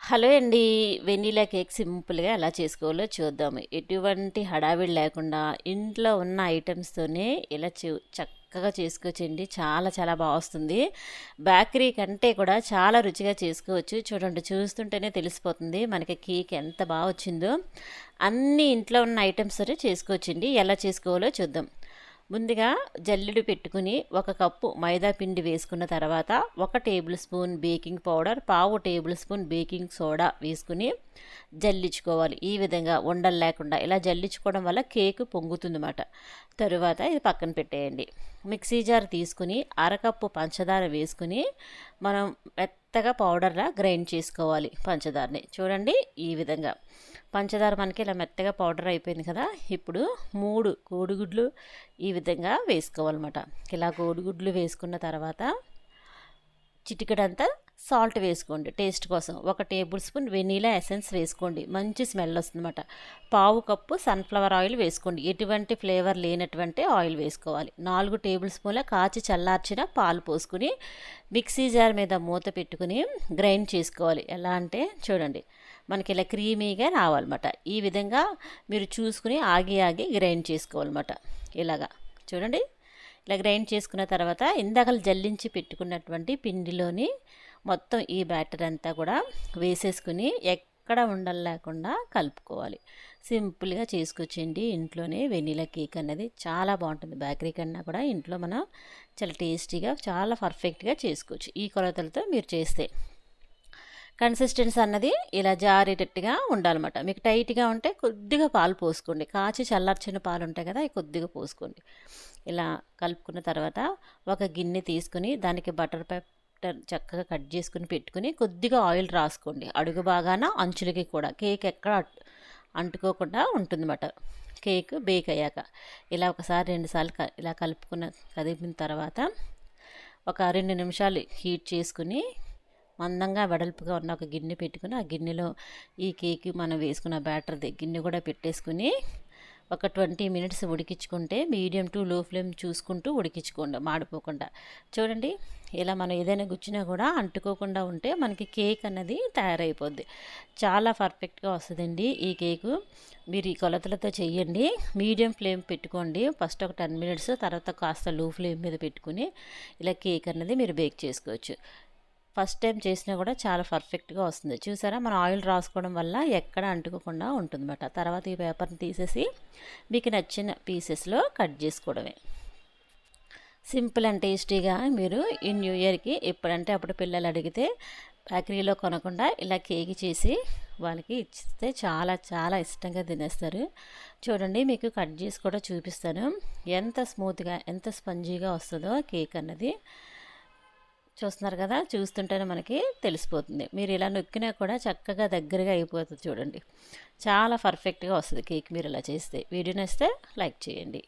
Hello అండి. Vanilla cake సింపుల్‌గా ఎలా చేసుకోవాలో చూద్దాము. ఎటువంటి హడావిడి లేకుండా ఇంట్లో ఉన్న ఐటెమ్స్‌తోనే ఇలా చక్కగా చేసుకోవచ్చండి. చాలా చాలా బా వస్తుంది. బేకరీ కంటే కూడా చాలా రుచిగా చేసుకోవచ్చు. చూడండి, చూస్తుంటేనే తెలిసిపోతుంది మనకి కేక్ ఎంత బా వచ్చిందో. అన్నీ ఇంట్లో ఉన్న ఐటెమ్స్తోనే చేసుకోవచ్చండి. ఎలా చేసుకోవాలో చూద్దాం. ముందుగా జల్లెడ పెట్టుకుని 1 కప్పు మైదా పిండి వేసుకున్న తర్వాత 1 టేబుల్ స్పూన్ బేకింగ్ పౌడర్, పావు టేబుల్ స్పూన్ బేకింగ్ సోడా వేసుకుని జల్లించుకోవాలి. ఈ విధంగా ఉండలు లేకుండా ఇలా జల్లించుకోవడం వల్ల కేక్ పొంగుతుందన్నమాట. తరువాత ఇది పక్కన పెట్టేయండి. మిక్సీ జార్ తీసుకుని అరకప్పు పంచదార వేసుకుని మనం మెత్తగా పౌడర్లా గ్రైండ్ చేసుకోవాలి పంచదారని. చూడండి, ఈ విధంగా పంచదార మనకి ఇలా మెత్తగా పౌడర్ అయిపోయింది కదా. ఇప్పుడు 3 కోడిగుడ్లు ఈ విధంగా వేసుకోవాలన్నమాట. ఇలా కోడిగుడ్లు వేసుకున్న తర్వాత చిటికెడంతా సాల్ట్ వేసుకోండి టేస్ట్ కోసం. 1 టేబుల్ స్పూన్ వెనీలా ఎసెన్స్ వేసుకోండి, మంచి స్మెల్ వస్తుందన్నమాట. పావు కప్పు సన్ఫ్లవర్ ఆయిల్ వేసుకోండి, ఎటువంటి ఫ్లేవర్ లేనటువంటి ఆయిల్ వేసుకోవాలి. 4 టేబుల్ స్పూన్ల కాచి చల్లార్చిన పాలు పోసుకుని మిక్సీ జార్ మీద మూత పెట్టుకుని గ్రైండ్ చేసుకోవాలి. ఎలా అంటే చూడండి, మనకి ఇలా క్రీమీగా రావాలన్నమాట. ఈ విధంగా మీరు చూసుకుని ఆగి ఆగి గ్రైండ్ చేసుకోవాలన్నమాట. ఇలాగా చూడండి, ఇలా గ్రైండ్ చేసుకున్న తర్వాత ఇందాకలు జల్లించి పెట్టుకున్నటువంటి పిండిలోని మొత్తం ఈ బ్యాటర్ అంతా కూడా వేసేసుకుని ఎక్కడ ఉండలు లేకుండా కలుపుకోవాలి. సింపుల్గా చేసుకొచ్చేయండి ఇంట్లోనే. వెనీలా కేక్ అనేది చాలా బాగుంటుంది. బేకరీ కన్నా కూడా ఇంట్లో మనం చాలా టేస్టీగా చాలా పర్ఫెక్ట్గా చేసుకోవచ్చు ఈ కొలతలతో మీరు చేస్తే. కన్సిస్టెన్సీ అన్నది ఇలా జారేటట్టుగా ఉండాలన్నమాట. మీకు టైట్గా ఉంటే కొద్దిగా పాలు పోసుకోండి, కాచి చల్లార్చిన పాలు ఉంటాయి కదా, అవి కొద్దిగా పోసుకోండి. ఇలా కలుపుకున్న తర్వాత ఒక గిన్నె తీసుకుని దానికి బటర్ పేపర్ చక్కగా కట్ చేసుకుని పెట్టుకుని కొద్దిగా ఆయిల్ రాసుకోండి అడుగు బాగాన, అంచులకి కూడా. కేక్ ఎక్కడ అంటుకోకుండా ఉంటుందన్నమాట కేక్ బేక్ అయ్యాక. ఇలా ఒకసారి 2 సార్లు ఇలా కదిపిన తర్వాత ఒక 2 నిమిషాలు హీట్ చేసుకుని మందంగా వెడల్పుగా ఉన్న ఒక గిన్నె పెట్టుకుని ఆ గిన్నెలో ఈ కేక్ మనం వేసుకున్న బ్యాటర్ది గిన్నె కూడా పెట్టేసుకుని ఒక 20 మినిట్స్ ఉడికించుకుంటే, మీడియం టు లో ఫ్లేమ్ చూసుకుంటూ ఉడికించుకోండి మాడిపోకుండా. చూడండి, ఇలా మనం ఏదైనా గుచ్చినా కూడా అంటుకోకుండా ఉంటే మనకి కేక్ అన్నది తయారైపోద్ది. చాలా పర్ఫెక్ట్గా వస్తుందండి ఈ కేకు. మీరు ఈ కొలతలతో చెయ్యండి. మీడియం ఫ్లేమ్ పెట్టుకోండి ఫస్ట్ ఒక 10 మినిట్స్, తర్వాత కాస్త లో ఫ్లేమ్ మీద పెట్టుకుని ఇలా కేక్ అన్నది మీరు బేక్ చేసుకోవచ్చు. ఫస్ట్ టైం చేసినా కూడా చాలా పర్ఫెక్ట్గా వస్తుంది. చూసారా, మనం ఆయిల్ రాసుకోవడం వల్ల ఎక్కడ అంటుకోకుండా ఉంటుందన్నమాట. తర్వాత ఈ పేపర్ని తీసేసి మీకు నచ్చిన పీసెస్లో కట్ చేసుకోవడమే. సింపుల్ అండ్ టేస్టీగా మీరు ఈ న్యూ ఇయర్కి ఎప్పుడంటే అప్పుడు పిల్లలు అడిగితే బేకరీలో కొనకుండా ఇలా కేక్ చేసి వాళ్ళకి ఇస్తే చాలా చాలా ఇష్టంగా తినేస్తారు. చూడండి, మీకు కట్ చేసి కూడా చూపిస్తాను ఎంత స్మూత్గా ఎంత స్పంజీగా వస్తుందో కేక్ అన్నది. చూస్తున్నారు కదా, చూస్తుంటేనే మనకి తెలిసిపోతుంది. మీరు ఇలా నొక్కినా కూడా చక్కగా దగ్గరగా అయిపోతుంది. చూడండి, చాలా పర్ఫెక్ట్గా వస్తుంది కేక్ మీరు ఇలా చేస్తే. వీడియో నచ్చితే లైక్ చేయండి.